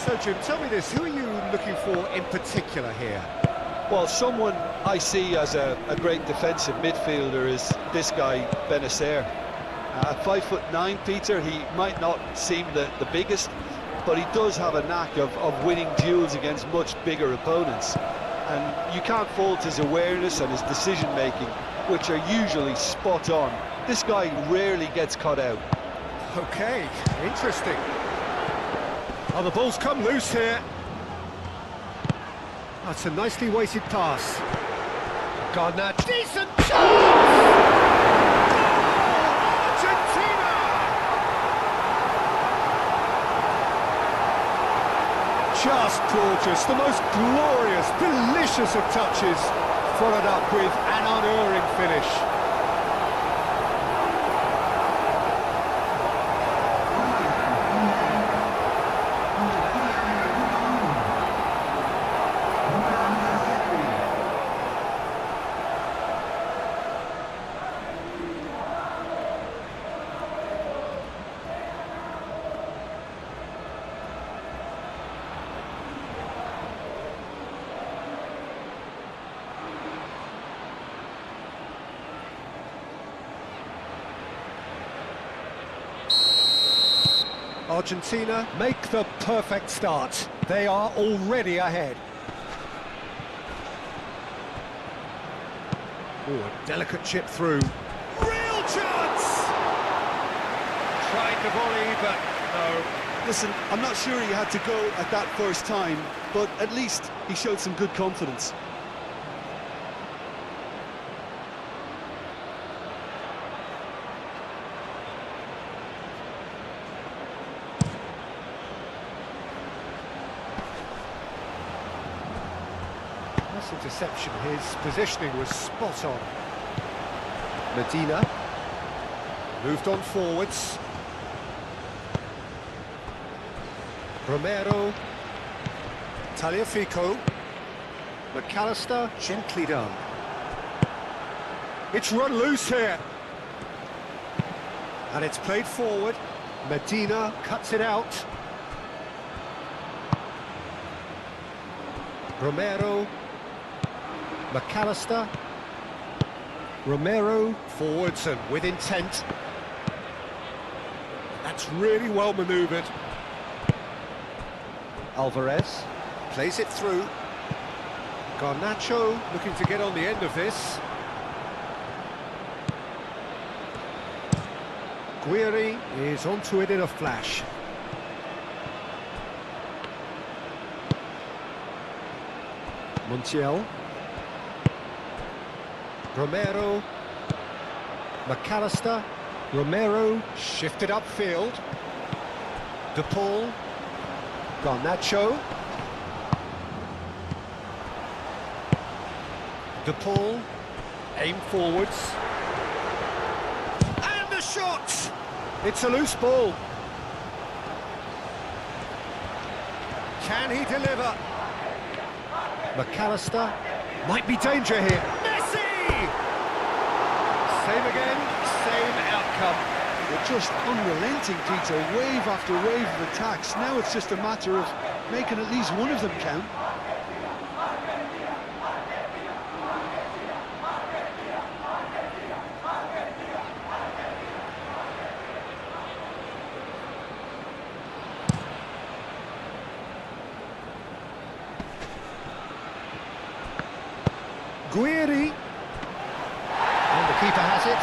So, Jim, tell me this, who are you looking for in particular here? Well, someone I see as a great defensive midfielder is this guy, Benacer. At 5'9", Peter, he might not seem the biggest, but he does have a knack of winning duels against much bigger opponents. And you can't fault his awareness and his decision-making, which are usually spot on. This guy rarely gets caught out. Okay, interesting. Oh, the ball's come loose here. That's a nicely weighted pass. Garnett, decent chance! Argentina! Just gorgeous, the most glorious, delicious of touches, followed up with an unerring finish. Argentina make the perfect start. They are already ahead. Oh, a delicate chip through. Real chance! Tried the volley, but no. Listen, I'm not sure he had to go at that first time, but at least he showed some good confidence. Interception, his positioning was spot on. Medina moved on forwards. Romero, Tagliafico, McAllister, gently done. It's run loose here. And it's played forward. Medina cuts it out. Romero, McAllister, Romero, forwards and with intent. That's really well manoeuvred. Alvarez plays it through. Garnacho looking to get on the end of this. Guiri is onto it in a flash. Montiel. Romero, McAllister, Romero, shifted upfield. De Paul, Garnacho. De Paul, aim forwards. And the shot! It's a loose ball. Can he deliver? McAllister, might be danger here. Same again, same outcome. They're just unrelenting, Peter, wave after wave of attacks. Now it's just a matter of making at least one of them count. Guiri. And the keeper has it.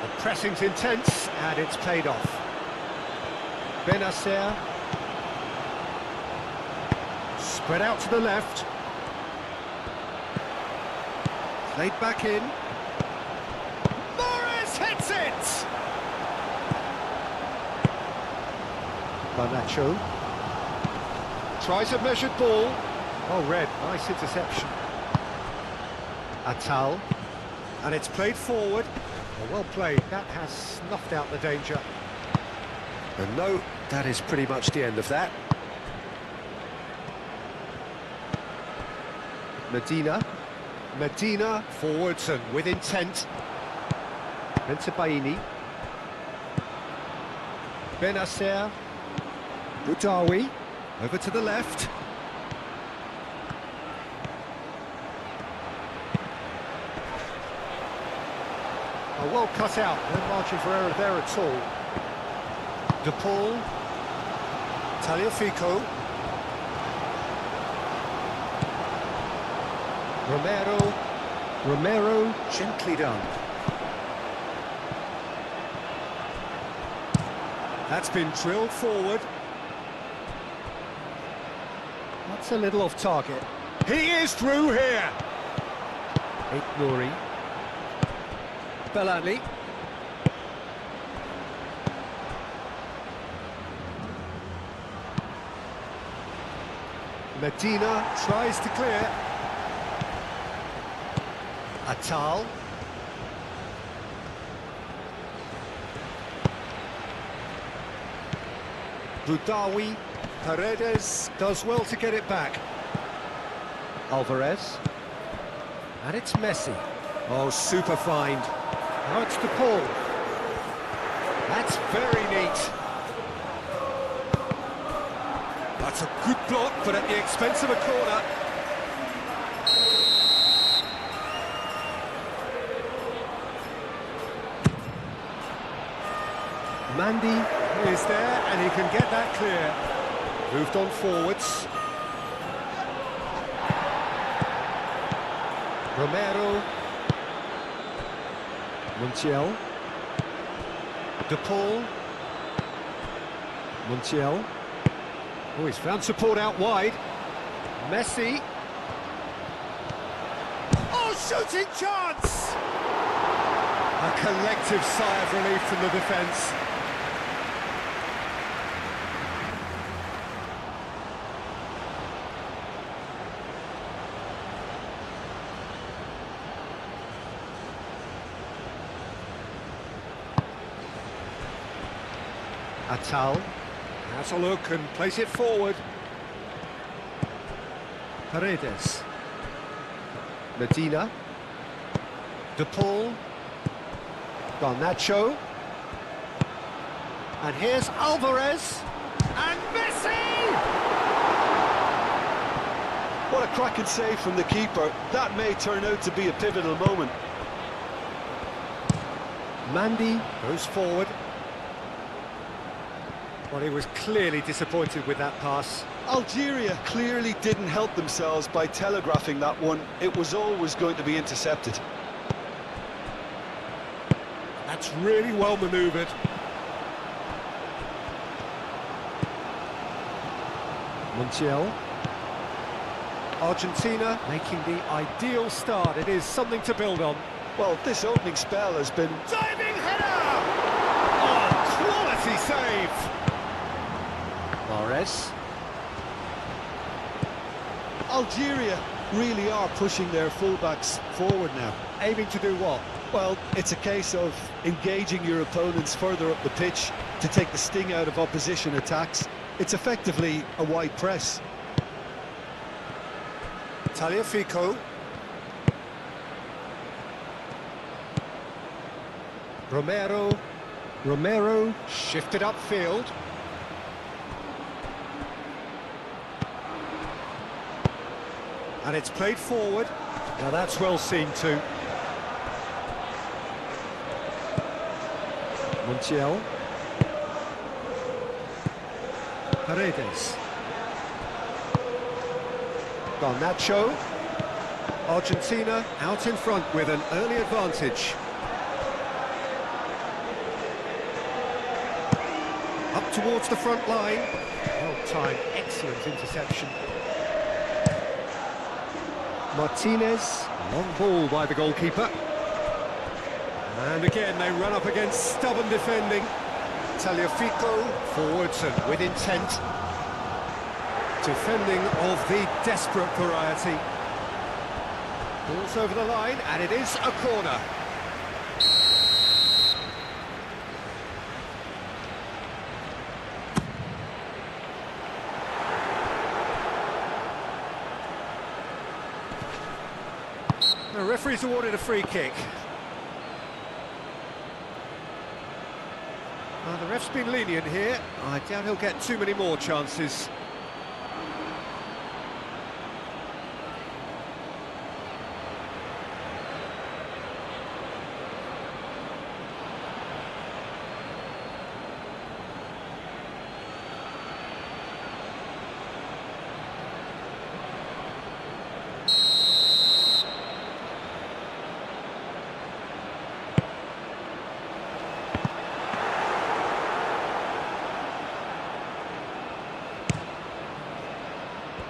The pressing's intense, and it's played off. Benacer. Spread out to the left. Played back in. Morris hits it! Garnacho. Tries a measured ball. Oh, red, nice interception. Atal, and it's played forward. Well played, that has snuffed out the danger. And no, that is pretty much the end of that. Medina, forwards and with intent. Into Baini. Benacer. Boudaoui. Over to the left. Oh, well cut out. No margin for error there at all. De Paul. Tagliafico. Romero, gently done. That's been drilled forward. That's a little off target. He is through here. Nouri. Bellani. Medina tries to clear. Atal. Boudaoui. Paredes does well to get it back. Alvarez. And it's Messi. Oh, super find. Now it's De Paul. That's very neat. That's a good block, but at the expense of a corner. Mandy is there, and he can get that clear. Moved on forwards. Romero. Montiel. De Paul. Montiel. Oh, he's found support out wide. Messi. Oh, shooting chance! A collective sigh of relief from the defence. Atal has a look and plays it forward. Paredes. Medina. De Paul. Garnacho. And here's Alvarez. And Messi! What a cracking save from the keeper. That may turn out to be a pivotal moment. Mandy goes forward. Well, he was clearly disappointed with that pass. Algeria clearly didn't help themselves by telegraphing that one. It was always going to be intercepted. That's really well manoeuvred. Montiel. Argentina making the ideal start. It is something to build on. Well, this opening spell has been... Diving header! Oh, quality save! Mahrez. Algeria really are pushing their fullbacks forward now. Aiming to do what? Well, it's a case of engaging your opponents further up the pitch to take the sting out of opposition attacks. It's effectively a wide press. Tagliafico. Romero shifted upfield. And it's played forward. Now that's well seen too. Montiel. Paredes. Garnacho. Argentina out in front with an early advantage. Up towards the front line. Well-timed, excellent interception. Martinez, long ball by the goalkeeper. And again, they run up against stubborn defending. Tagliafico, forwards and with intent. Defending of the desperate variety. Ball's over the line, and it is a corner. The referee's awarded a free kick. The ref's been lenient here. I doubt he'll get too many more chances.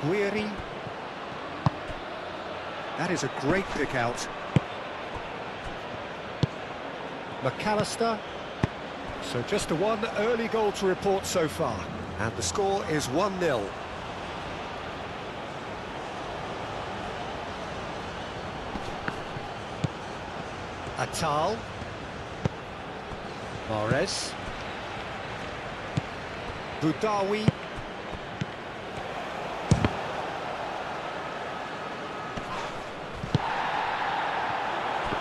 Guiri. That is a great pick out. McAllister. So just a one early goal to report so far. And the score is 1-0. Atal. Mahrez. Boudaoui.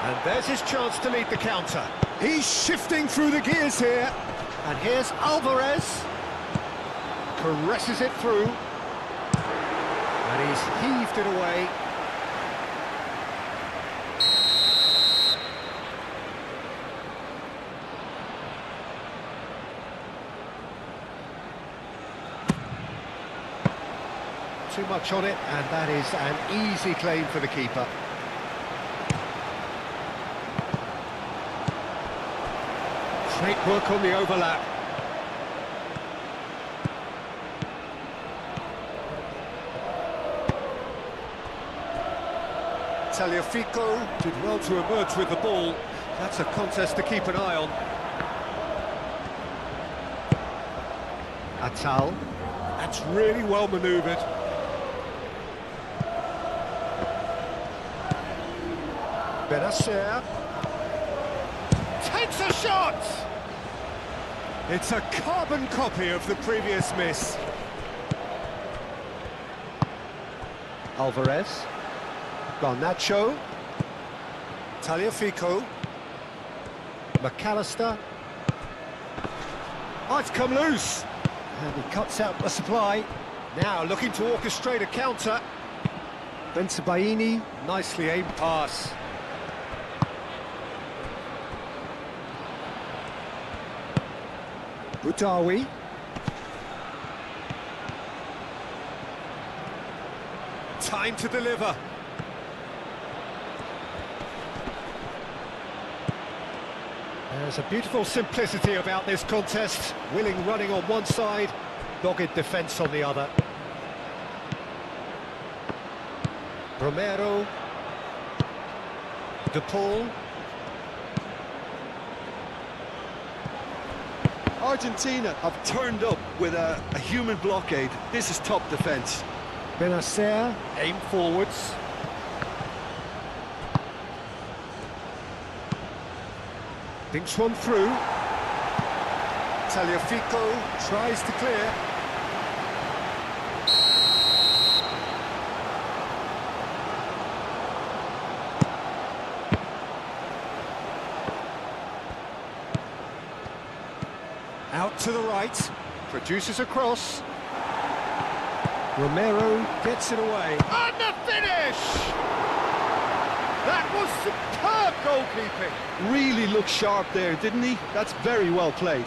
And there's his chance to lead the counter. He's shifting through the gears here. And here's Alvarez. Caresses it through. And he's heaved it away. Too much on it, and that is an easy claim for the keeper. Great work on the overlap. Tagliafico did well to emerge with the ball. That's a contest to keep an eye on. Atal. That's really well manoeuvred. Benacer takes a shot! It's a carbon copy of the previous miss. Alvarez. Garnacho. Tagliafico. McAllister. Oh, it's come loose. And he cuts out the supply. Now looking to orchestrate a counter. Bensebaini, nicely aimed pass. Boudaoui. Time to deliver. There's a beautiful simplicity about this contest. Willing running on one side, dogged defence on the other. Romero. De Paul. Argentina have turned up with a human blockade. This is top defence. Benacer, aim forwards. Thinks one through. Tagliafico tries to clear. Out to the right, produces a cross. Romero gets it away. And the finish! That was superb goalkeeping. Really looked sharp there, didn't he? That's very well played.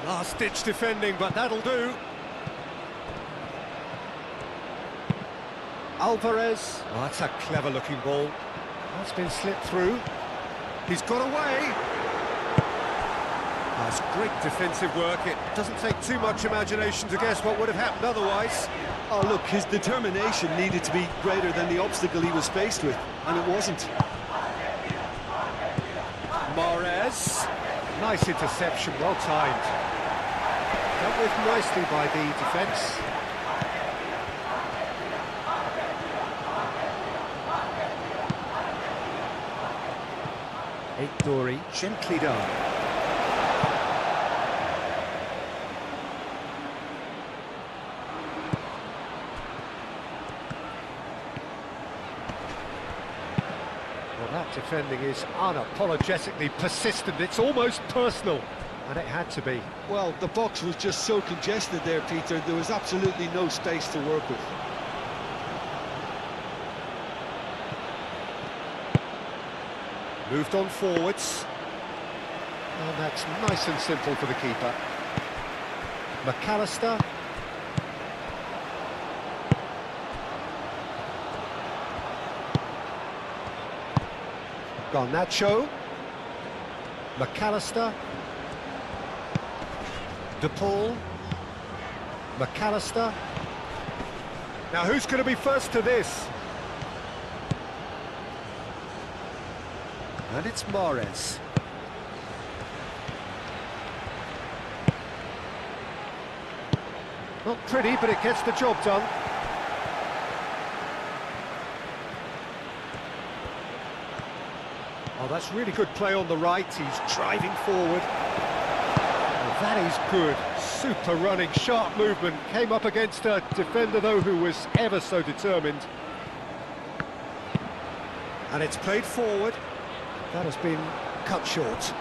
Last-ditch defending, but that'll do. Alvarez. Oh, that's a clever-looking ball. That's been slipped through. He's got away. That's great defensive work. It doesn't take too much imagination to guess what would have happened otherwise. Oh, look, his determination needed to be greater than the obstacle he was faced with, and it wasn't. Mahrez. Nice interception, well timed. Dealt with nicely by the defence. Dory, gently done. Well, that defending is unapologetically persistent. It's almost personal, and it had to be. Well, the box was just so congested there, Peter. There was absolutely no space to work with. Moved on forwards. And that's nice and simple for the keeper. McAllister. Garnacho. McAllister. DePaul. McAllister. Now who's going to be first to this? And it's Mahrez. Not pretty, but it gets the job done. Oh, that's really good play on the right. He's driving forward. Oh, that is good. Super running, sharp movement. Came up against a defender, though, who was ever so determined. And it's played forward. That has been cut short.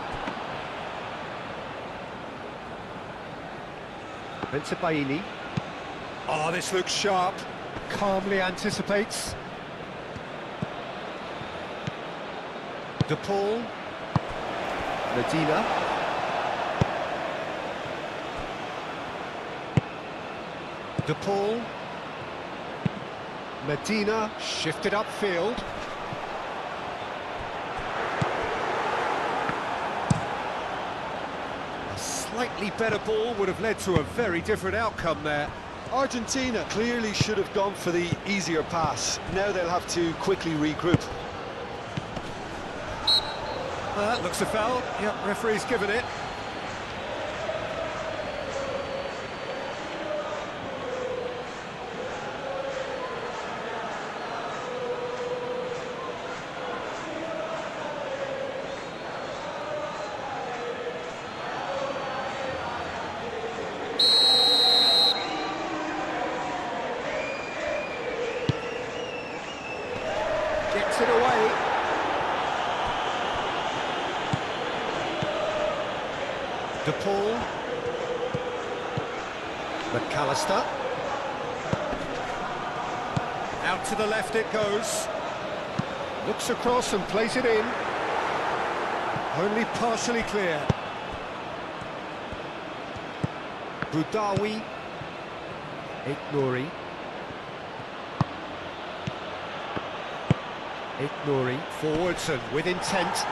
Baini. Oh, this looks sharp. Calmly anticipates. DePaul. Medina. DePaul. Medina shifted upfield. A slightly better ball would have led to a very different outcome there. Argentina clearly should have gone for the easier pass. Now they'll have to quickly regroup. That looks a foul. Yep, referee's given it. Gets it away. DePaul. McAllister. Out to the left it goes. Looks across and plays it in. Only partially clear. Boudaoui. Nouri. Nouri forwards and with intent.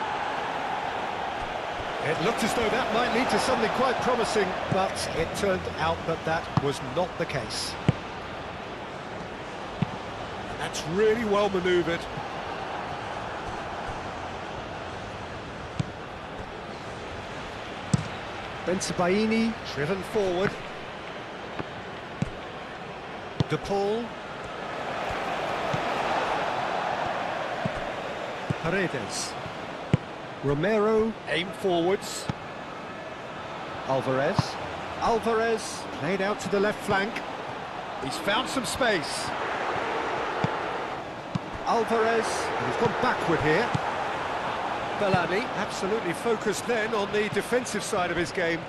It looked as though that might lead to something quite promising, but it turned out that that was not the case. And that's really well manoeuvred. Baini driven forward. DePaul. Paredes. Romero aimed forwards. Alvarez played out to the left flank. He's found some space. Alvarez, and he's gone backward here. Bellani absolutely focused then on the defensive side of his game.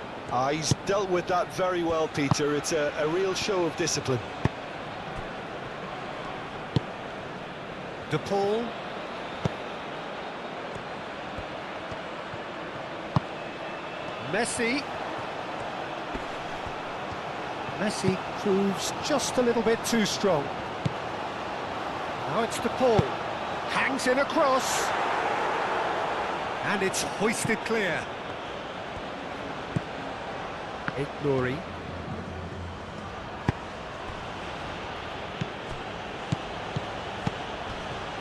He's dealt with that very well, Peter. It's a real show of discipline. DePaul. Messi proves just a little bit too strong. Now it's DePaul. Hangs in across. And it's hoisted clear. Nouri.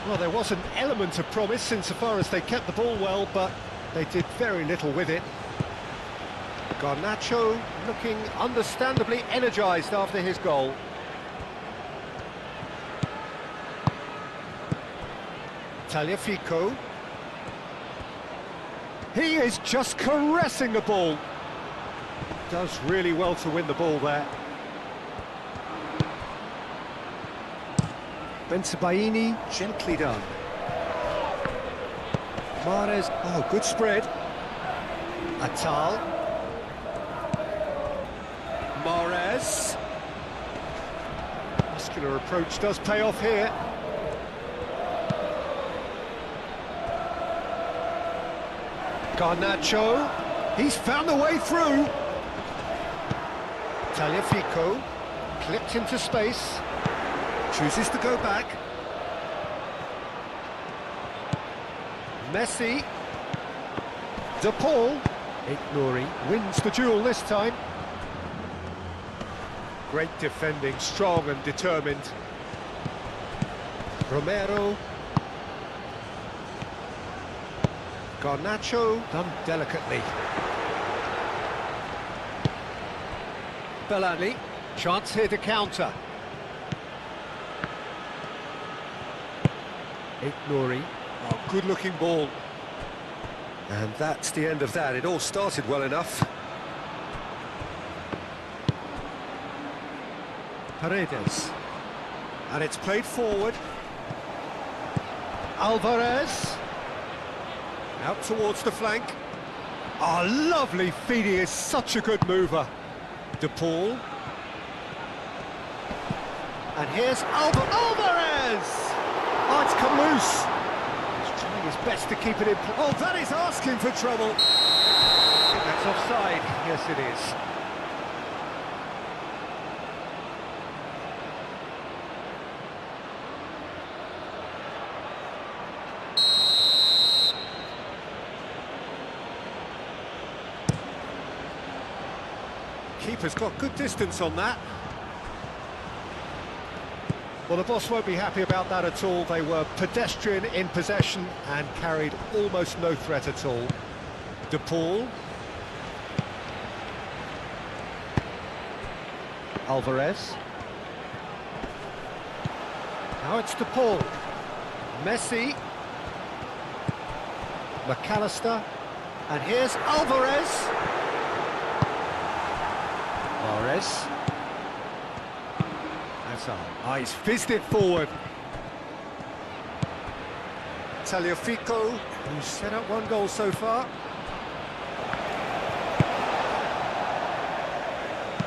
Well, there was an element of promise insofar as they kept the ball well, but they did very little with it. Garnacho looking understandably energised after his goal. Tagliafico. He is just caressing the ball. Does really well to win the ball there. Baini, gently done. Mahrez, oh, good spread. Atal. Mahrez. Muscular approach does pay off here. Garnacho. He's found a way through. Tagliafico. Clipped into space. Chooses to go back. Messi. De Paul. Ignori wins the duel this time. Great defending, strong and determined. Romero. Garnacho, done delicately. Bellani, chance here to counter. Ignori, oh, good-looking ball. And that's the end of that. It all started well enough. Paredes. And it's played forward. Alvarez. Out towards the flank. Oh, lovely feed. He is such a good mover. De Paul. And here's Alvarez! Oh, it's come loose. He's trying his best to keep it in. Oh, that is asking for trouble. I think that's offside. Yes, it is. Keeper's got good distance on that. Well, the boss won't be happy about that at all. They were pedestrian in possession and carried almost no threat at all. De Paul. Alvarez. Now it's De Paul. Messi. McAllister. And here's Alvarez. Mahrez. That's all. Oh, he's fizzed it forward. Tagliafico, who's set up one goal so far.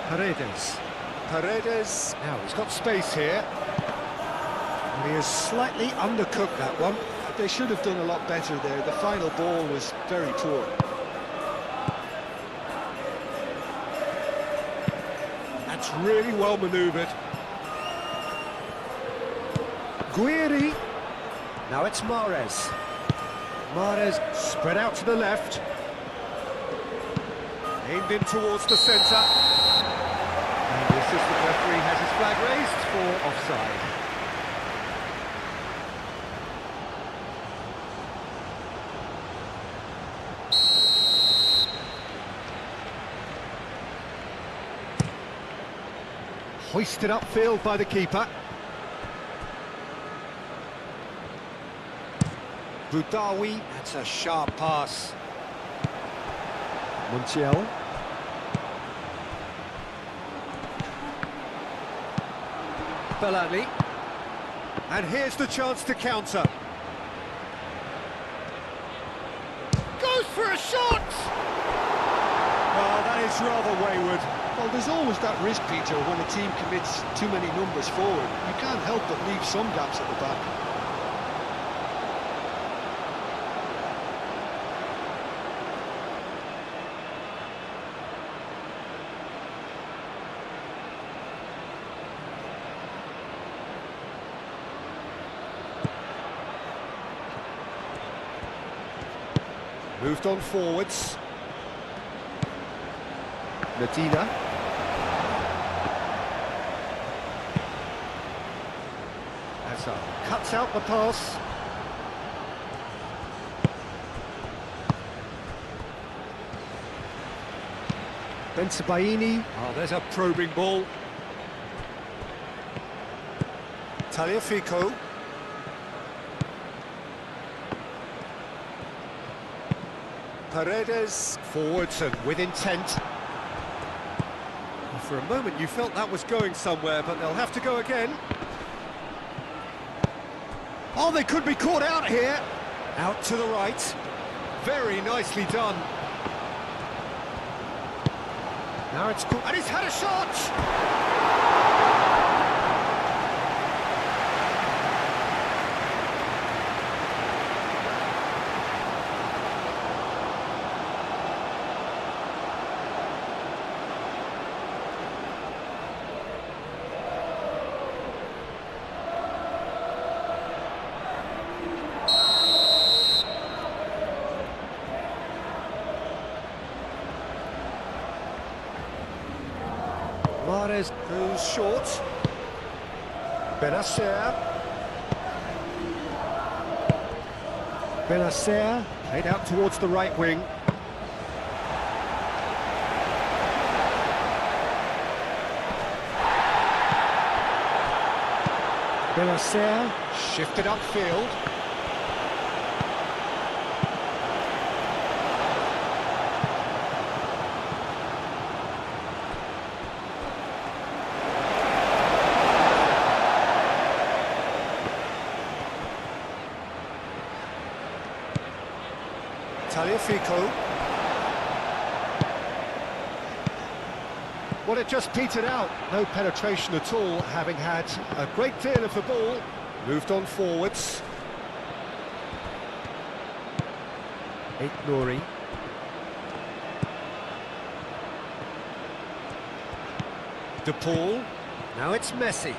Paredes. Now he's got space here. And he has slightly undercooked that one. They should have done a lot better there. The final ball was very poor. That's really well manoeuvred. Guiri. Now it's Mahrez. Mahrez spread out to the left. Aimed in towards the centre. And the assistant referee has his flag raised for offside. Hoisted upfield by the keeper. Boudaoui, that's a sharp pass. Montiel. Bellani. And here's the chance to counter. Goes for a shot! Oh, that is rather wayward. Well, there's always that risk, Peter, when a team commits too many numbers forward. You can't help but leave some gaps at the back. Moved on forwards. Medina. That's up. Cuts out the pass. Bensebaini. Oh, there's a probing ball. Tagliafico. Paredes. Forwards and with intent. For a moment you felt that was going somewhere, but they'll have to go again. Oh, they could be caught out here. Out to the right. Very nicely done. Now it's cool. And he's had a shot! Mahrez goes short. Benacer. Benacer played out towards the right wing. Benacer shifted upfield. Fico. Well, it just petered out. No penetration at all, having had a great deal of the ball. Moved on forwards. Nouri. De Paul. Now it's Messi.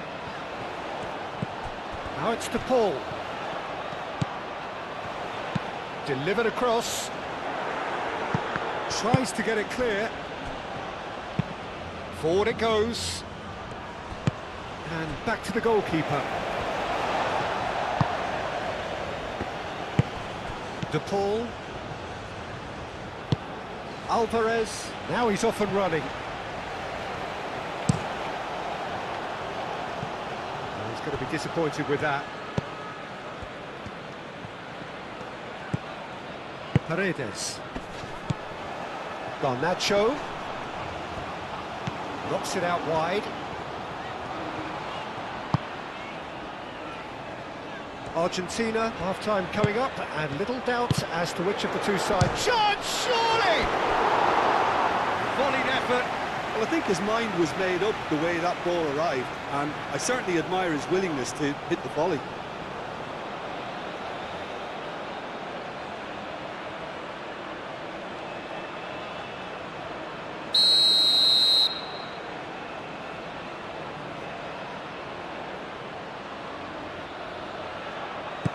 Now it's De Paul. Delivered across. Tries to get it clear. Forward it goes. And back to the goalkeeper. De Paul. Alvarez. Now he's off and running. And he's going to be disappointed with that. Paredes. Garnacho. Knocks it out wide. Argentina, half-time coming up, and little doubt as to which of the two sides. Chance, surely! Volleyed effort. Well, I think his mind was made up the way that ball arrived, and I certainly admire his willingness to hit the volley.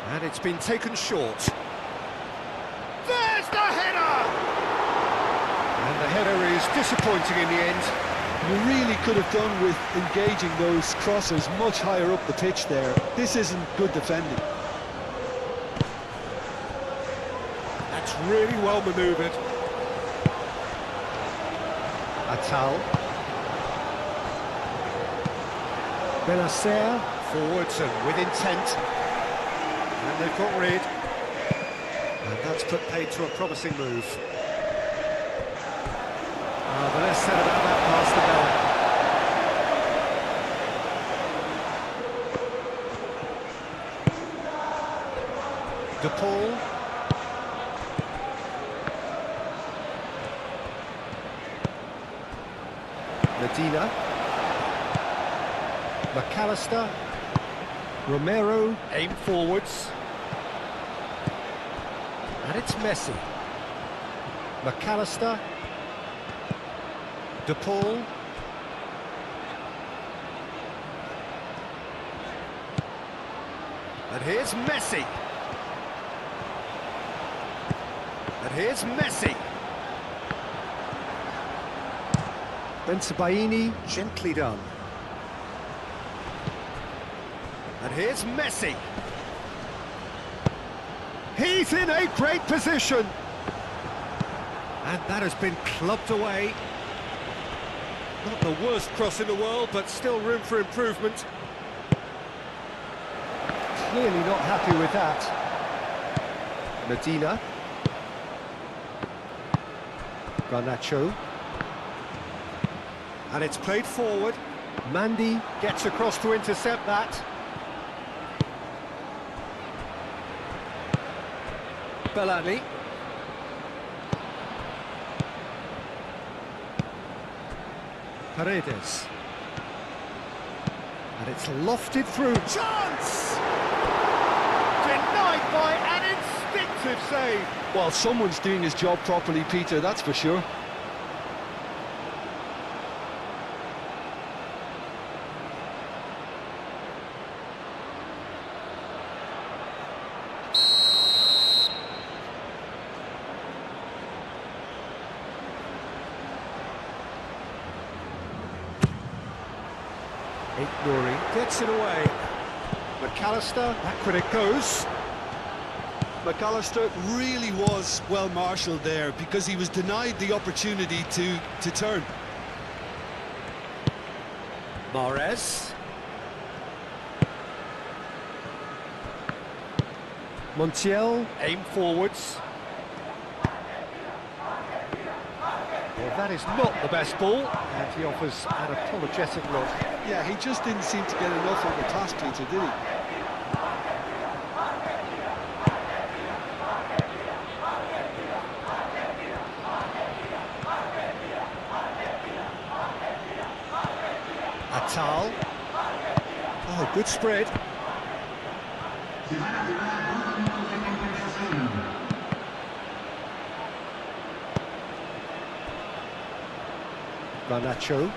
And it's been taken short. There's the header! And the header is disappointing in the end. You really could have done with engaging those crosses much higher up the pitch there. This isn't good defending. That's really well manoeuvred. Atal. Benacer. Forwards and with intent. And they've got rid. And that's put paid to a promising move. The less said about that pass, the better. De Paul. Medina. McAllister. Romero, aim forwards. And it's Messi. McAllister. De Paul. And here's Messi. And here's Messi. Bensebaini, gently done. And here's Messi. He's in a great position. And that has been clubbed away. Not the worst cross in the world, but still room for improvement. Clearly not happy with that. Medina. Garnacho. And it's played forward. Mandy gets across to intercept that. Bellani. Paredes. And it's lofted through. Chance! Denied by an instinctive save. Well, someone's doing his job properly, Peter, that's for sure. Ignoring, gets it away. McAllister, back when it goes. McAllister really was well marshalled there because he was denied the opportunity to turn. Mahrez. Montiel, aim forwards. Well, that is not the best ball, and he offers an apologetic look. Yeah, he just didn't seem to get enough on the task, Peter, did he? Atal. Oh, good spread. Garnacho.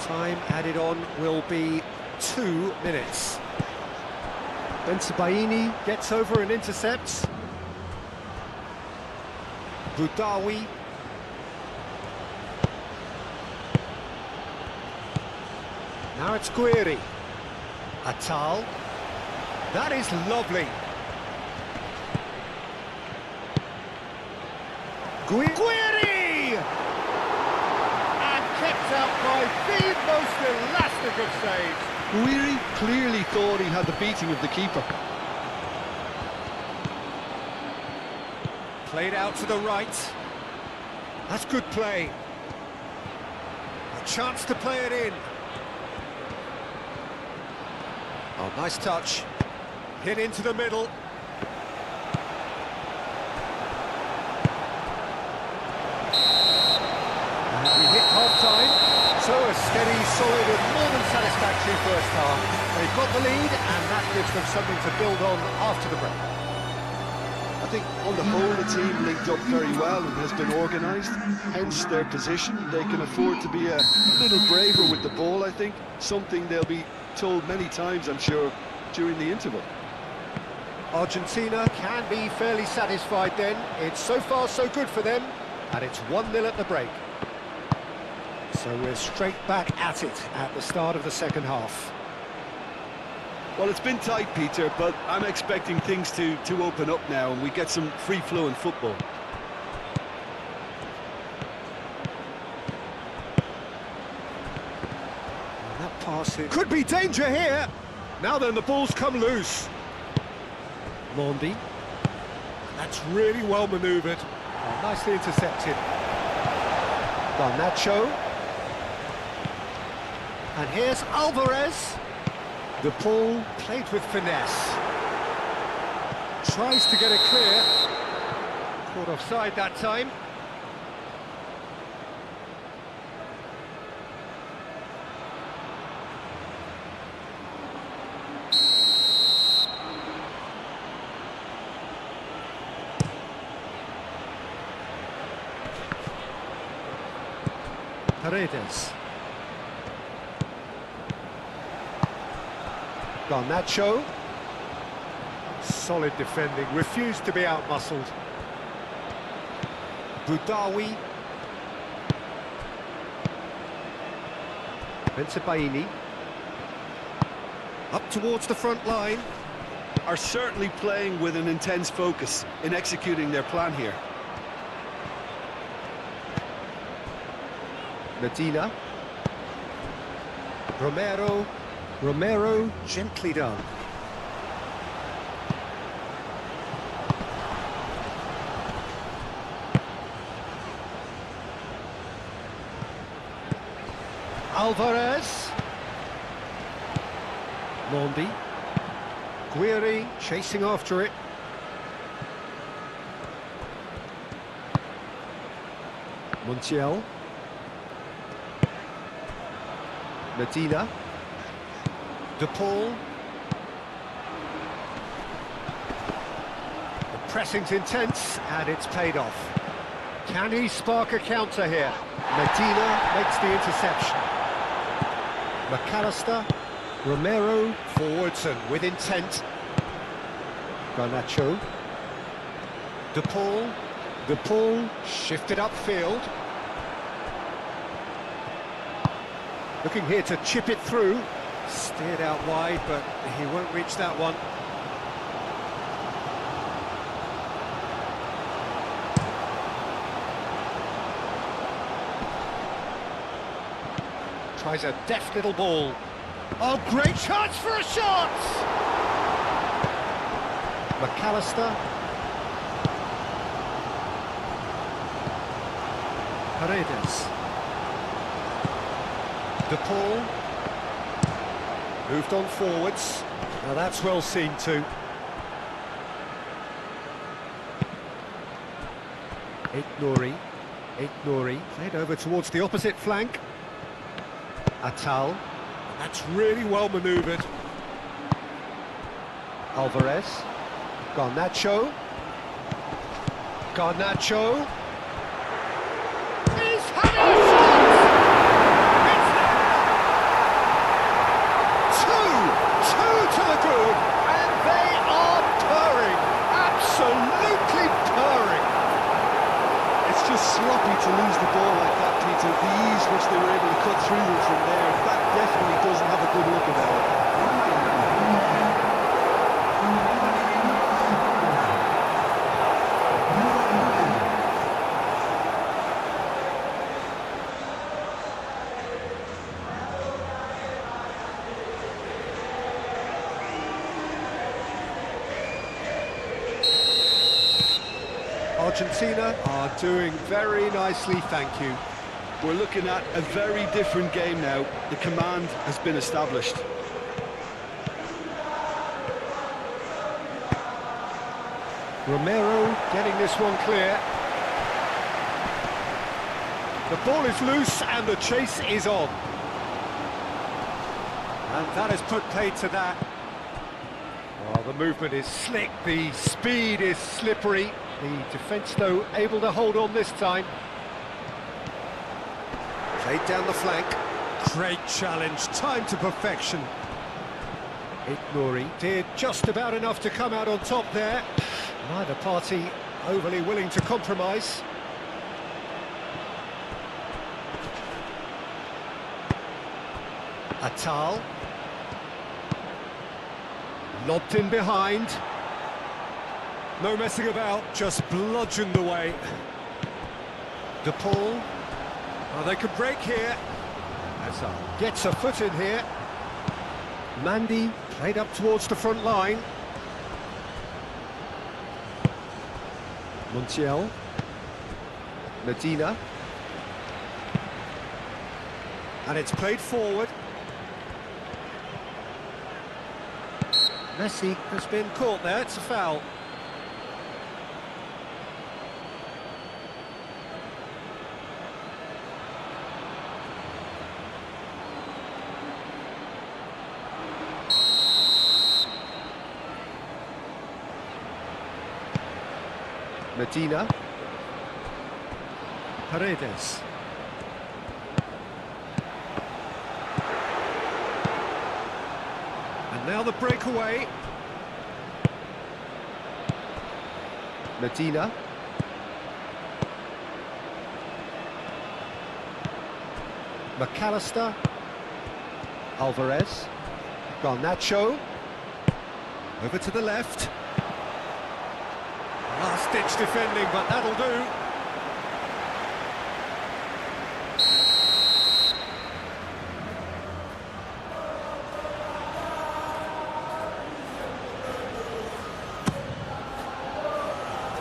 Time added on will be 2 minutes. Bensebaini gets over and intercepts. Boudaoui. Now it's Guiri. Atal. That is lovely. Guiri! And kept out by the most elastic of saves. Guiri clearly thought he had the beating of the keeper. Played out to the right. That's good play. A chance to play it in. Oh, nice touch. Hit into the middle. And we hit half-time. So a steady, solid and more than satisfactory first half. They've got the lead and that gives them something to build on after the break. I think on the whole the team linked up very well and has been organised, hence their position. They can afford to be a little braver with the ball, I think, something they'll be told many times, I'm sure, during the interval. Argentina can be fairly satisfied then. It's so far so good for them, and it's 1-0 at the break. So we're straight back at it at the start of the second half. Well, it's been tight, Peter, but I'm expecting things to open up now and we get some free-flowing football. And that pass here could be danger here. Now then, the ball's come loose. Mondi. That's really well manoeuvred. Oh, nicely intercepted. Garnacho. And here's Alvarez. The ball played with finesse. Tries to get it clear. Caught offside that time. Paredes. Garnacho. Solid defending, refused to be out-muscled. Boudaoui. Bensebaini. Up towards the front line. Are certainly playing with an intense focus in executing their plan here. Medina. Romero, gently done. Alvarez. Mondi. Guiri chasing after it. Montiel. Medina. De Paul. The pressing's intense and it's paid off. Can he spark a counter here? Medina makes the interception. McAllister. Romero forwards and with intent. Garnacho. De Paul. De Paul shifted upfield. Looking here to chip it through. Steered out wide, but he won't reach that one. Tries a deft little ball. Oh, great chance for a shot! McAllister. Paredes. De Paul. Moved on forwards. Now that's well seen too. Nouri. Played over towards the opposite flank. Atal. That's really well manoeuvred. Alvarez. Garnacho. He's having a shot! It's there! Two to the good, and they are purring. Absolutely purring. It's just sloppy to lose the ball like that, Peter. The ease which they were able to cut through them from there, that definitely doesn't have a good look about it. Argentina are doing very nicely, thank you. We're looking at a very different game now. The command has been established. Romero getting this one clear. The ball is loose and the chase is on. And that has put paid to that. Well, the movement is slick, the speed is slippery. The defence, though, able to hold on this time. Played down the flank. Great challenge, time to perfection. Nouri did just about enough to come out on top there. Neither party overly willing to compromise. Atal. Lobbed in behind. No messing about, just bludgeoned away. De Paul. Oh, they could break here. Hazard gets a foot in here. Mandy played up towards the front line. Montiel. Medina. And it's played forward. Messi has been caught there, it's a foul. Medina. Paredes. And now the breakaway. Medina. McAllister. Alvarez. Garnacho. Over to the left. Last-ditch defending, but that'll do.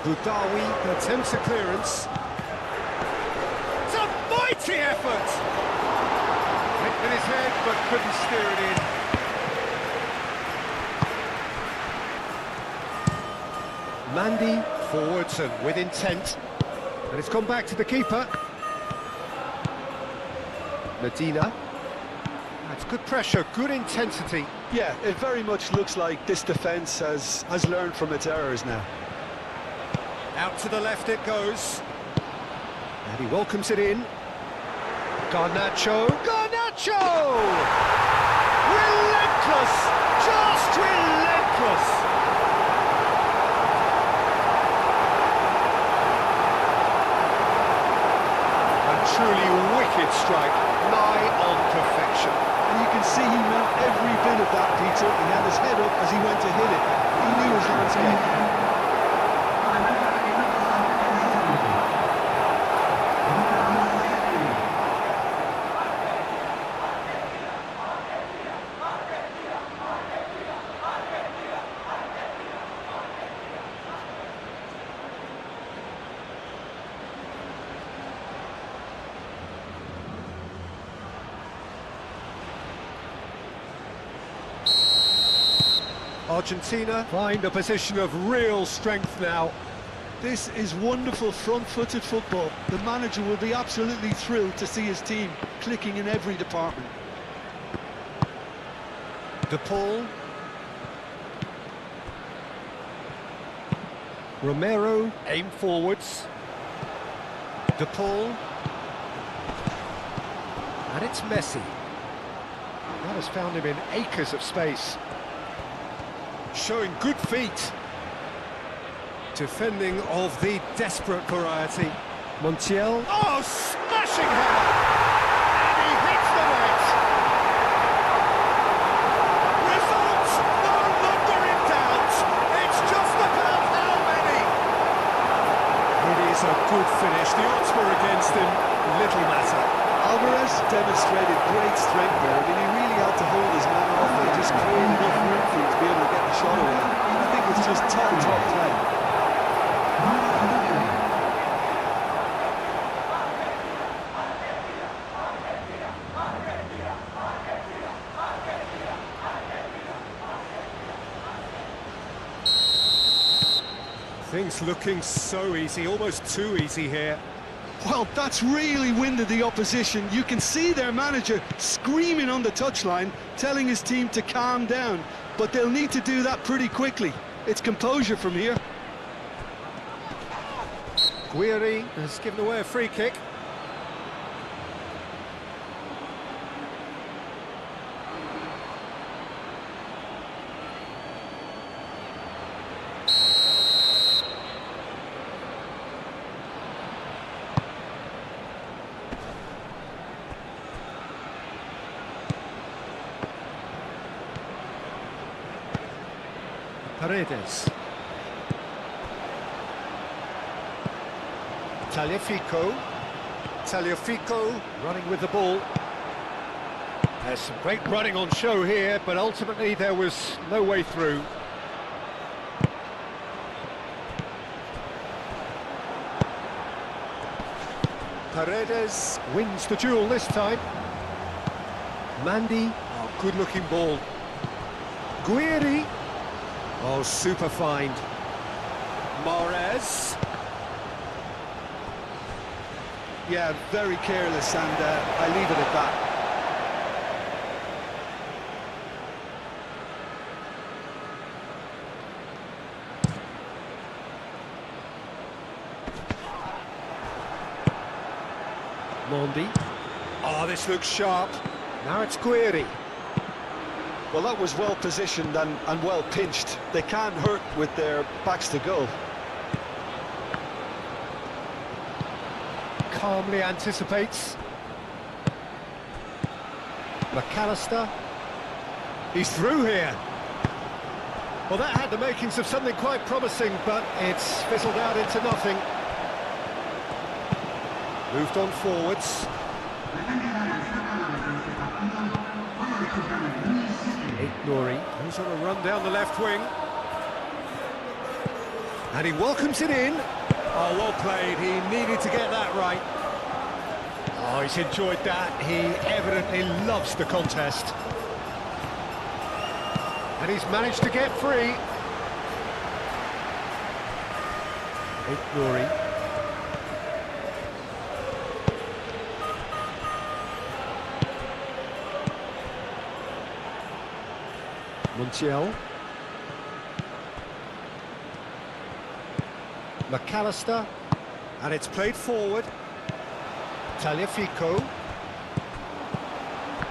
Boudaoui attempts a clearance. It's a mighty effort! Hit with his head, but couldn't steer it in. Mandy forwards and with intent. And it's gone back to the keeper. Medina. That's good pressure, good intensity. Yeah, it very much looks like this defence has learned from its errors now. Out to the left it goes. And he welcomes it in. Garnacho. Garnacho! Relentless! Just relentless! A truly wicked strike, nigh on perfection. And you can see he meant every bit of that, Peter. He had his head up as he went to hit it. He knew his landscape. Argentina find a position of real strength now. This is wonderful front-footed football. The manager will be absolutely thrilled to see his team clicking in every department. De Paul. Romero, aim forwards. De Paul. And it's Messi. That has found him in acres of space. Showing good feet. Defending of the desperate variety. Montiel. Oh, smashing header! And he hits the net! Results no longer in doubt. It's just about how many. It is a good finish. The odds were against him. Little matter. Alvarez demonstrated great strength there. I mean, he really had to hold his man off and just create enough room for him to be able to get the shot away. I think it's just top play. Things looking so easy, almost too easy here. Well, that's really winded the opposition. You can see their manager screaming on the touchline, telling his team to calm down. But they'll need to do that pretty quickly. It's composure from here. Guiri has given away a free kick. Paredes. Tagliafico running with the ball. There's some great running on show here, but ultimately there was no way through. Paredes wins the duel this time. Mandy, oh, good-looking ball. Guiri. Oh, super find. Mahrez. Yeah, very careless, and I leave it at that. Mondi. Oh, this looks sharp. Now it's Guiri. Well, that was well positioned and well pinched. They can't hurt with their backs to goal. Calmly anticipates. McAllister. He's through here. Well, that had the makings of something quite promising, but it's fizzled out into nothing. Moved on forwards. Nori, who's on a run down the left wing. And he welcomes it in. Oh, well played. He needed to get that right. Oh, he's enjoyed that. He evidently loves the contest. And he's managed to get free. Nouri. Montiel. McAllister. And it's played forward. Tagliafico.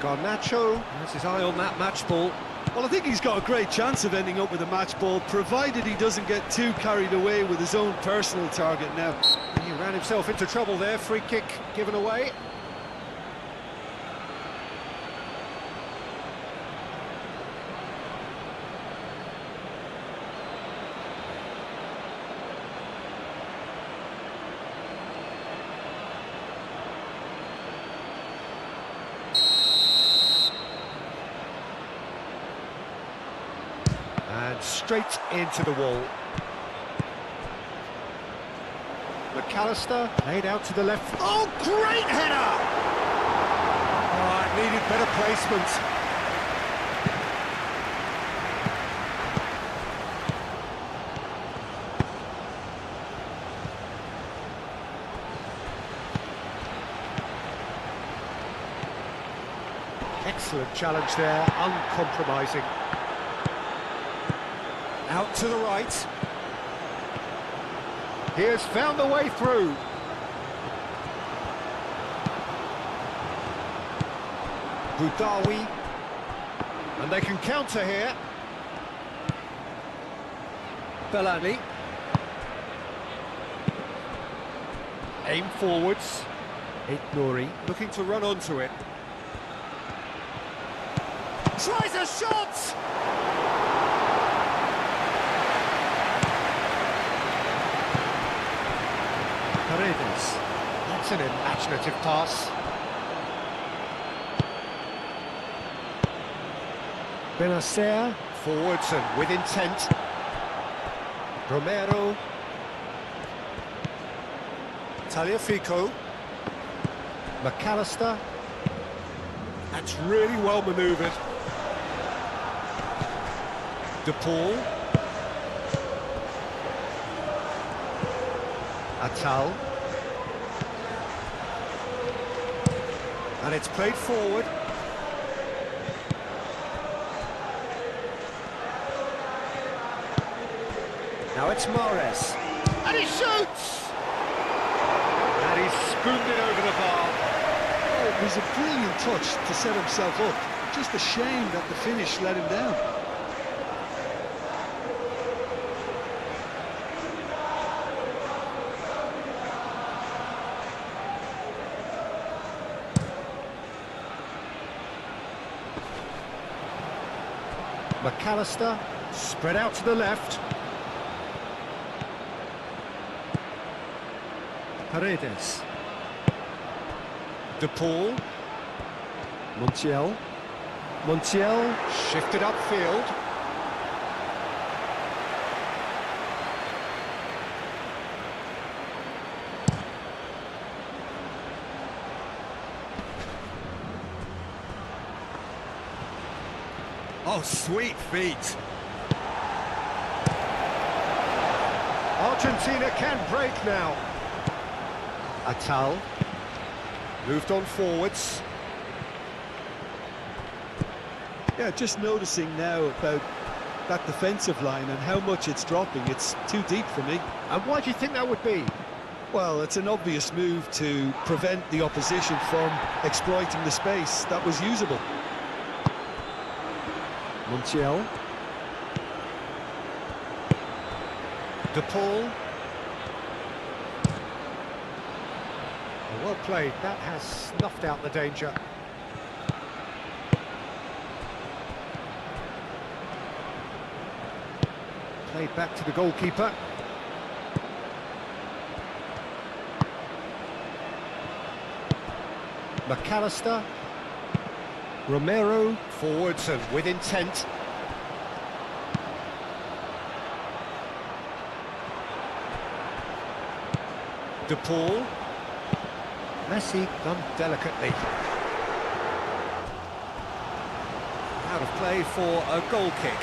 Garnacho has his eye on that match ball. Well, I think he's got a great chance of ending up with a match ball, provided he doesn't get too carried away with his own personal target now. He ran himself into trouble there, free kick given away. And straight into the wall. McAllister laid out to the left. Oh, great header! Oh, it needed better placement. Excellent challenge there, uncompromising. Out to the right. He has found the way through. Boudaoui. And they can counter here. Bellani. Aim forwards. Nouri looking to run onto it. Tries a shot! Paredes. That's an imaginative pass. Benacer, forwards and with intent. Romero. Tagliafico. McAllister. That's really well manoeuvred. De Paul. Atal. And it's played forward. Now it's Mahrez. And he shoots! And he's spooned it over the bar. Oh, it was a brilliant touch to set himself up. Just a shame that the finish let him down. McAllister, spread out to the left. Paredes. De Paul. Montiel. Montiel, shifted upfield. Oh, sweet feet. Argentina can break now. Atal. Moved on forwards. Yeah, just noticing now about that defensive line and how much it's dropping. It's too deep for me. And why do you think that would be? Well, it's an obvious move to prevent the opposition from exploiting the space that was usable. Montiel. De Paul. Well played, that has snuffed out the danger. Played back to the goalkeeper. McAllister. Romero, forwards and with intent. De Paul. Messi done delicately. Out of play for a goal kick.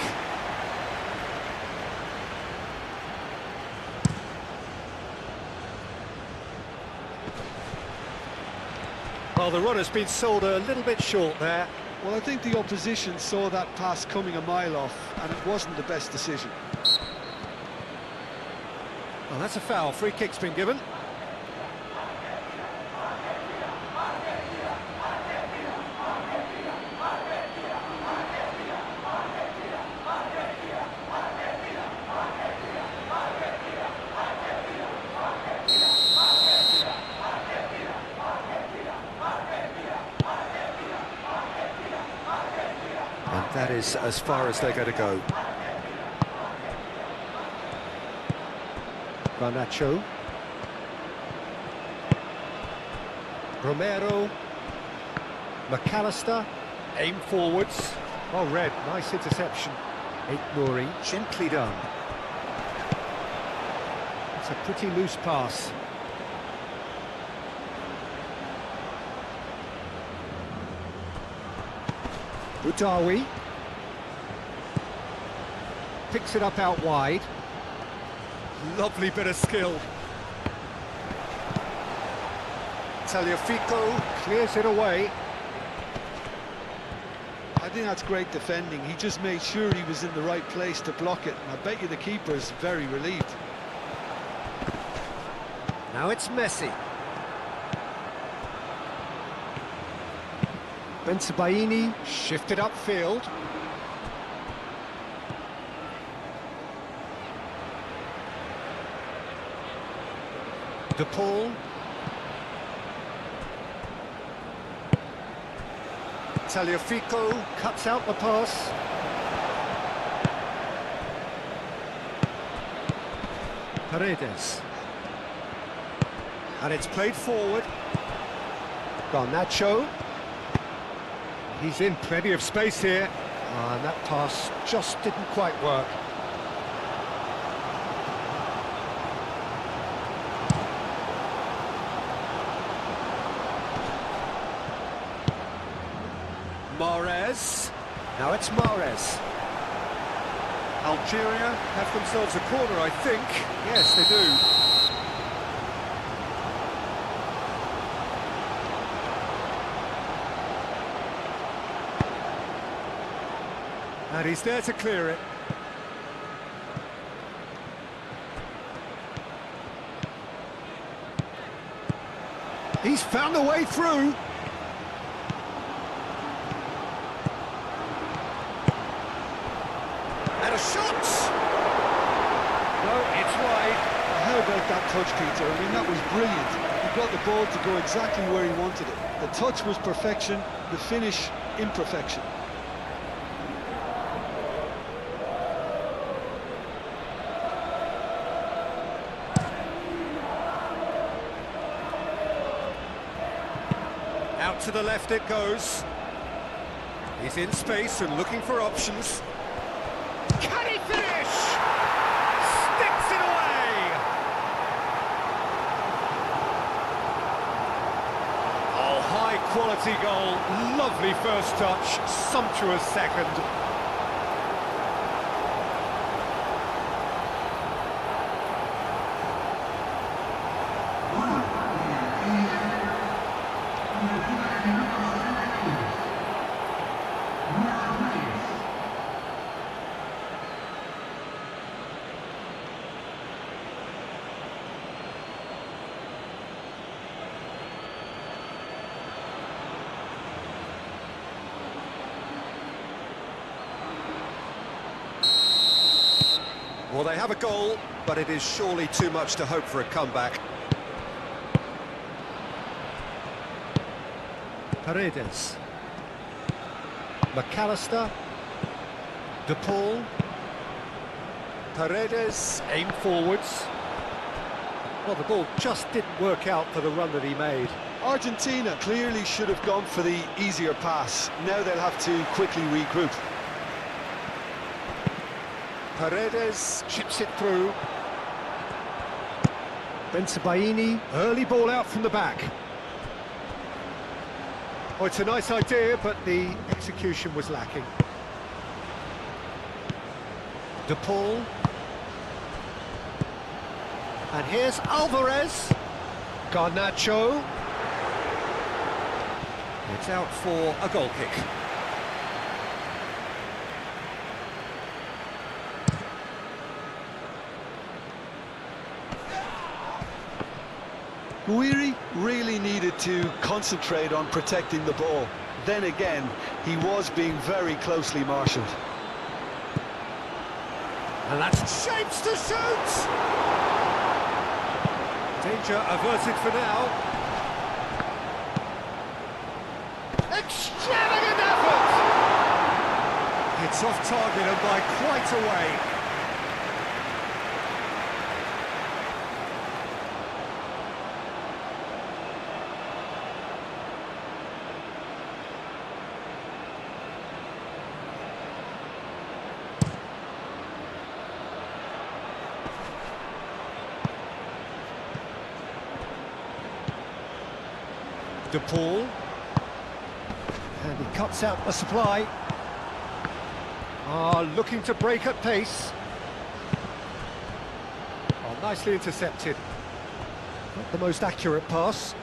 Well, the run has been sold a little bit short there. Well, I think the opposition saw that pass coming a mile off, and it wasn't the best decision. Well, that's a foul. Free kick's been given. And that is as far as they're going to go. Garnacho. Romero. McAllister. Aim forwards. Oh, Red, nice interception. Nouri, gently done. It's a pretty loose pass. Utawi picks it up out wide. Lovely bit of skill. Tagliafico clears it away. I think that's great defending. He just made sure he was in the right place to block it, and I bet you the keeper is very relieved. Now it's Messi. Bensebaini shifted upfield. De Paul. Tagliafico cuts out the pass. Paredes. And it's played forward. Garnacho. He's in plenty of space here. And that pass just didn't quite work. Mahrez. Now it's Mahrez. Algeria have themselves a corner, I think. Yes, they do. And he's there to clear it. He's found a way through. And a shot! No, it's wide. How about that touch, Peter? I mean, that was brilliant. He got the ball to go exactly where he wanted it. The touch was perfection, the finish imperfection. Out to the left it goes. He's in space and looking for options. Can he finish? Sticks it away! Oh, high quality goal. Lovely first touch. Sumptuous second. Well, they have a goal, but it is surely too much to hope for a comeback. Paredes. McAllister. De Paul. Paredes, aim forwards. Well, the ball just didn't work out for the run that he made. Argentina clearly should have gone for the easier pass. Now they'll have to quickly regroup. Paredes chips it through. Bensebaini, early ball out from the back. Oh, it's a nice idea, but the execution was lacking. De Paul. And here's Alvarez. Garnacho. It's out for a goal kick. Guiri really needed to concentrate on protecting the ball. Then again, he was being very closely marshalled. And that's shapes to shoot! Danger averted for now. Extravagant effort! It's off target and by quite a way. De Paul, and he cuts out the supply. Looking to break at pace. Nicely intercepted. Not the most accurate pass.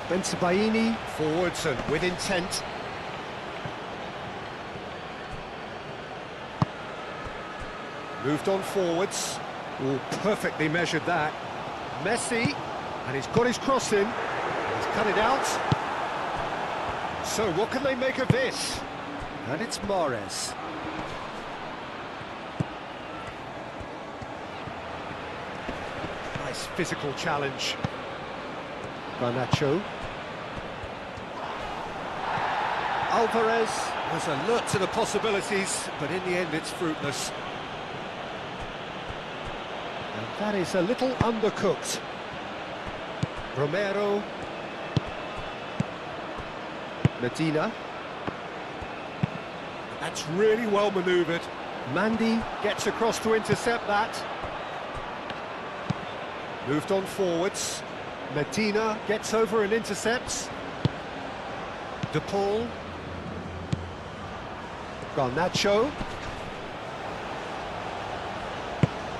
Bensebaini forwards and with intent. Moved on forwards. Oh, perfectly measured that. Messi, and he's got his cross in. Cut it out. So what can they make of this? And it's Mahrez. Nice physical challenge. Garnacho. Alvarez was alert to the possibilities, but in the end it's fruitless. And that is a little undercooked. Romero. Medina. That's really well manoeuvred. Mandy gets across to intercept that. Moved on forwards. Medina gets over and intercepts. De Paul. Garnacho.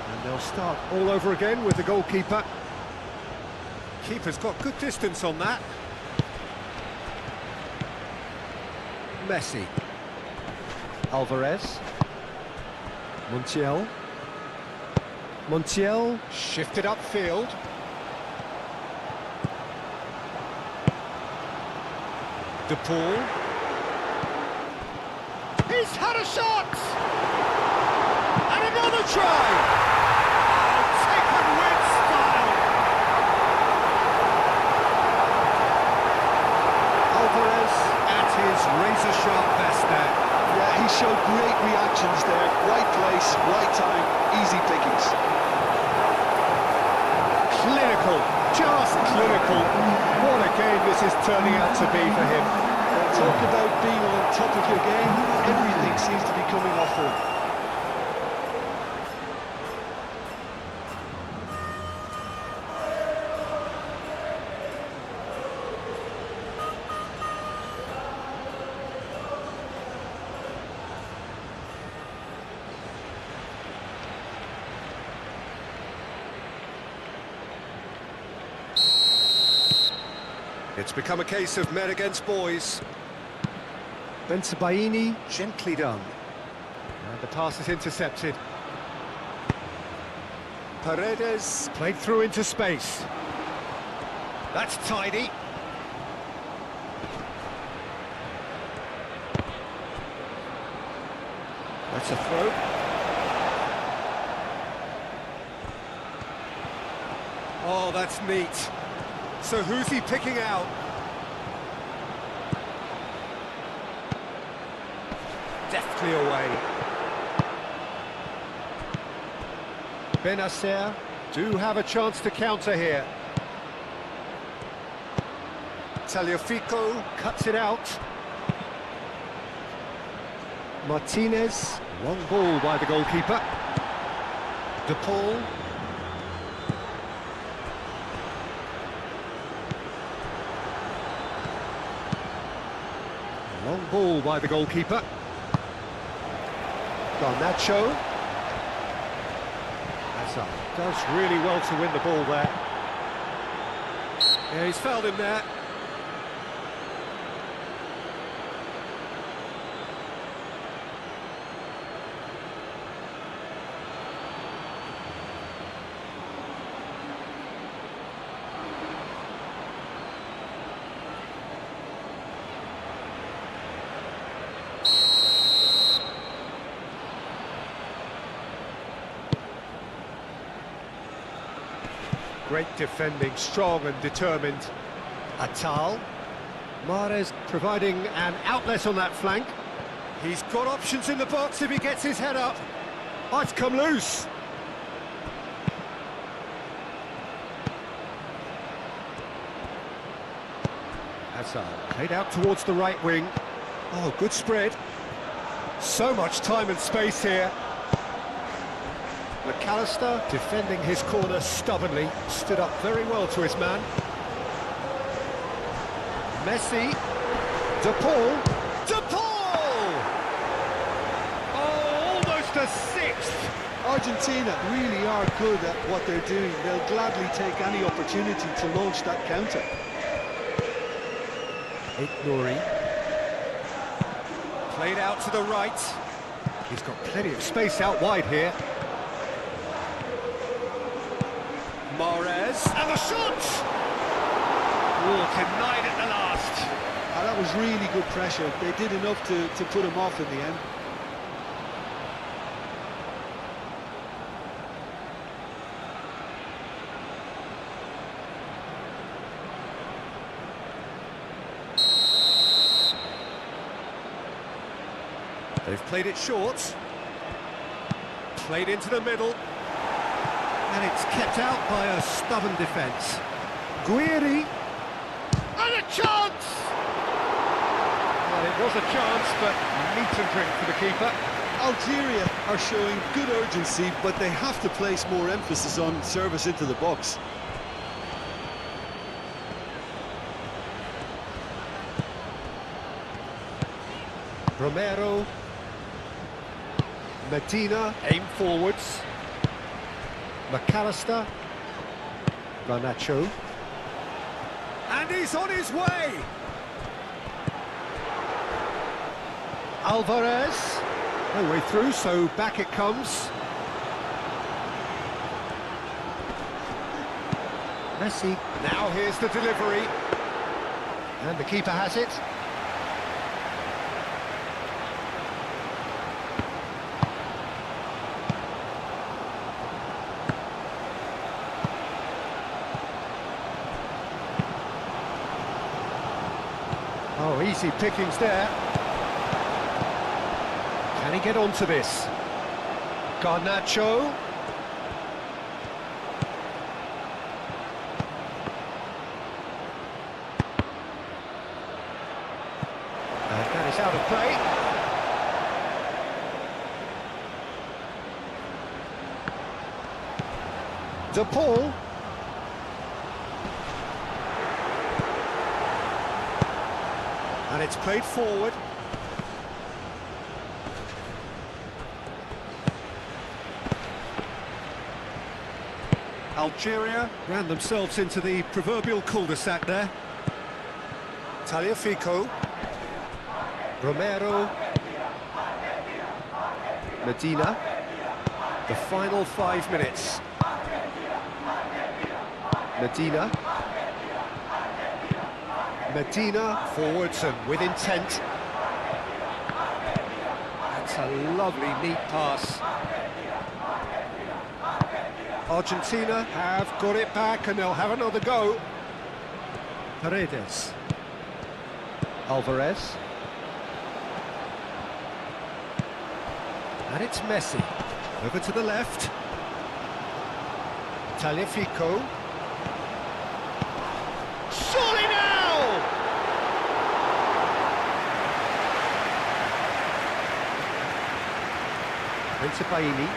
And they'll start all over again with the goalkeeper. Keeper's got good distance on that. Messi. Alvarez. Montiel. Montiel shifted upfield. De Paul. He's had a shot! And another try! Oh, taken with style! Alvarez at his razor-sharp best there. Yeah, he showed great reactions there. Right place, right time, easy pickings. Clinical, just clinical. What a game this is turning out to be for him. Talk about being on top of your game. Everything seems to be coming off for him. It's become a case of men against boys. Bensebaini, gently done. And the pass is intercepted. Paredes played through into space. That's tidy. That's a throw. Oh, that's neat. So who's he picking out? Deftly away. Benacer do have a chance to counter here. Tagliafico cuts it out. Martinez, long ball by the goalkeeper. De Paul. Long ball by the goalkeeper. Garnacho. Hazard does really well to win the ball there. Yeah, he's fouled him there. Great defending, strong and determined. Atal. Mahrez providing an outlet on that flank. He's got options in the box if he gets his head up. Oh, it's come loose. Hazard played out towards the right wing. Oh, good spread. So much time and space here. McAllister defending his corner stubbornly, stood up very well to his man. Messi, De Paul, De Paul! Oh, almost a sixth! Argentina really are good at what they're doing. They'll gladly take any opportunity to launch that counter. Nouri. Played out to the right. He's got plenty of space out wide here. Mahrez, and the shot! Oh, denied at the last. That was really good pressure. They did enough to put him off in the end. They've played it short. Played into the middle. And it's kept out by a stubborn defence. Guiri. And a chance! Well, it was a chance, but meat and drink for the keeper. Algeria are showing good urgency, but they have to place more emphasis on service into the box. Romero. Medina, aim forwards. McAllister. Garnacho. And he's on his way! Alvarez. No way through, so back it comes. Messi. Now here's the delivery. And the keeper has it. Oh, easy pickings there. Can he get onto this? Garnacho. And that is out of play. De Paul. And it's played forward. Algeria ran themselves into the proverbial cul-de-sac there. Tagliafico. Romero. Medina. The final 5 minutes. Medina. Medina forwards and with intent. That's a lovely, neat pass. Argentina have got it back and they'll have another go. Paredes. Alvarez. And it's Messi. Over to the left. Tagliafico. Surely now! Paini.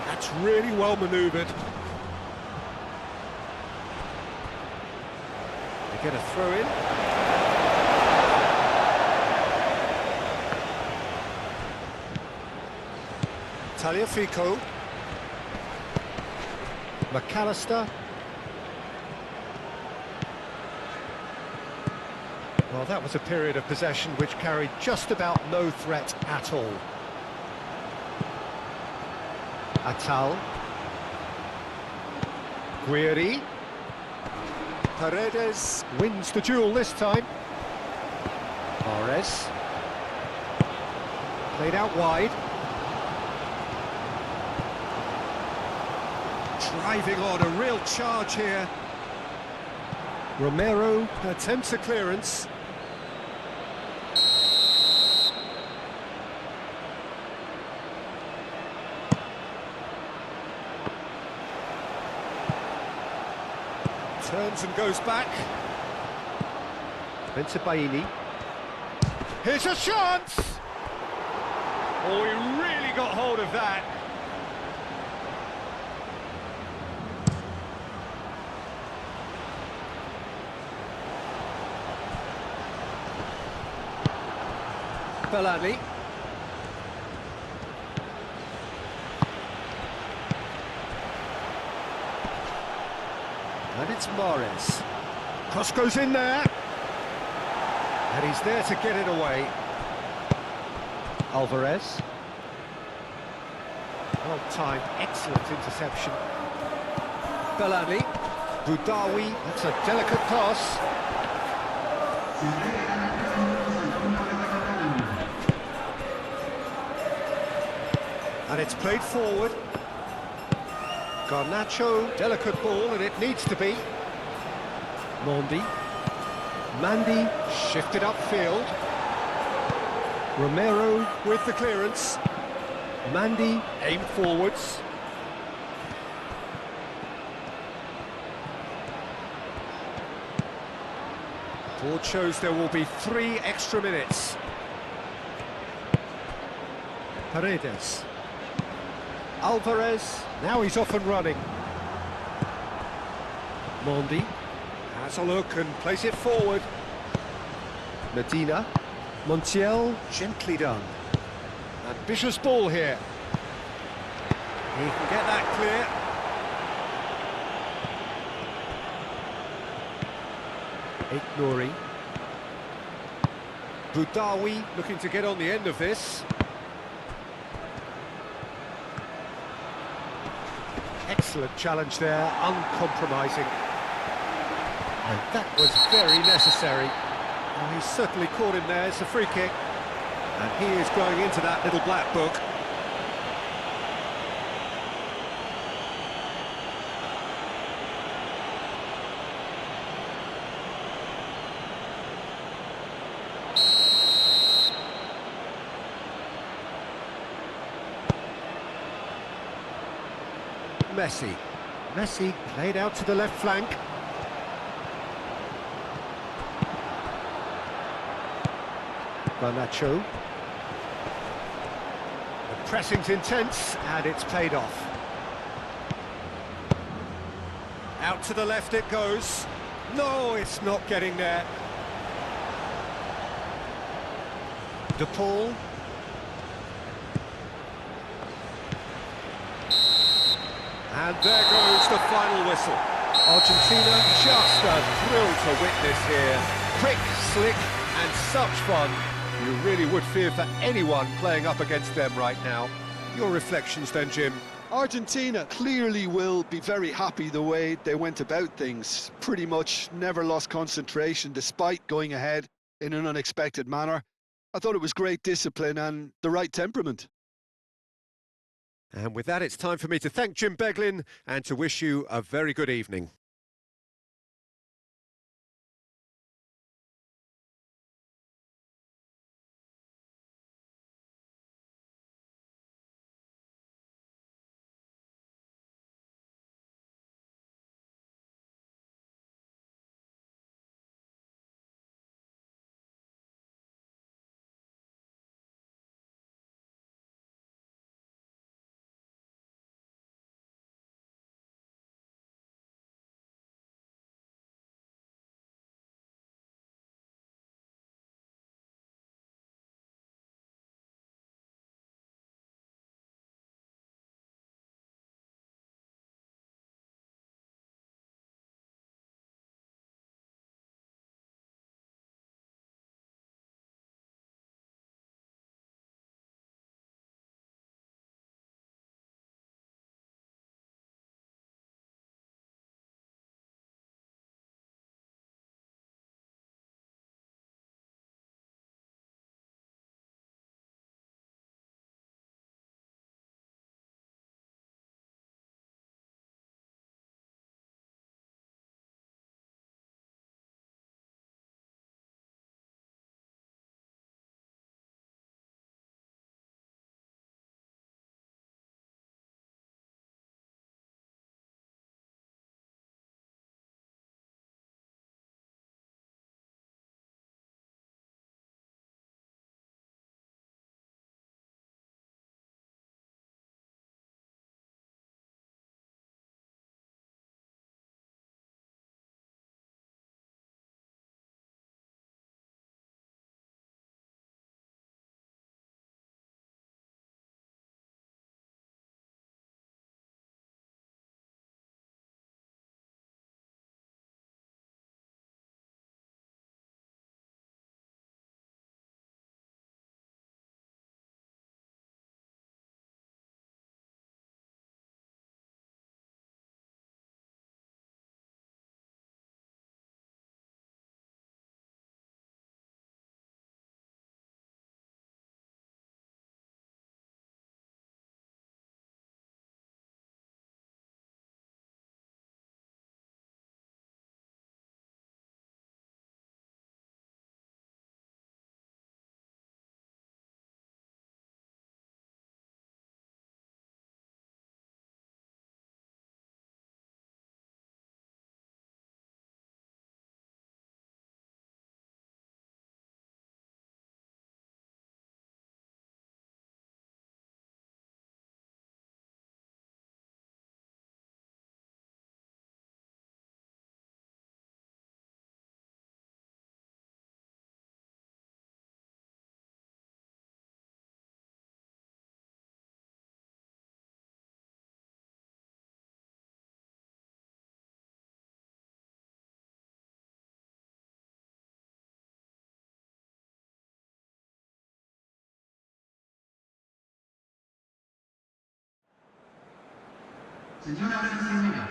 That's really well manoeuvred. They get a throw in. Tagliafico. McAllister. Well, that was a period of possession which carried just about no threat at all. Atal. Guiri. Paredes wins the duel this time. Mahrez. Played out wide. Driving on, a real charge here. Romero attempts a clearance. Turns and goes back. Baini. Here's a chance! Oh, he really got hold of that. Bellani. And it's Mahrez. Cross goes in there. And he's there to get it away. Alvarez. Well-timed, excellent interception. Bellani. Boudaoui, that's a delicate pass. And it's played forward. Garnacho, delicate ball, and it needs to be. Mondi. Mandy, shifted upfield. Romero with the clearance. Mandy, aimed forwards. Board shows there will be 3 extra minutes. Paredes. Alvarez, now he's off and running. Mondi has a look and plays it forward. Medina. Montiel, gently done. Ambitious ball here. He can get that clear. Nouri. Boudaoui looking to get on the end of this. Excellent challenge there, uncompromising. And that was very necessary. Oh, he's certainly caught him there. It's a free kick. And he is going into that little black book. Messi played out to the left flank. Garnacho. The pressing's intense and it's paid off. Out to the left it goes. No, it's not getting there. De Paul. And there goes the final whistle. Argentina, just a thrill to witness here. Quick, slick, and such fun. You really would fear for anyone playing up against them right now. Your reflections then, Jim? Argentina clearly will be very happy the way they went about things. Pretty much never lost concentration despite going ahead in an unexpected manner. I thought it was great discipline and the right temperament. And with that, it's time for me to thank Jim Beglin and to wish you a very good evening. Señora Argentina.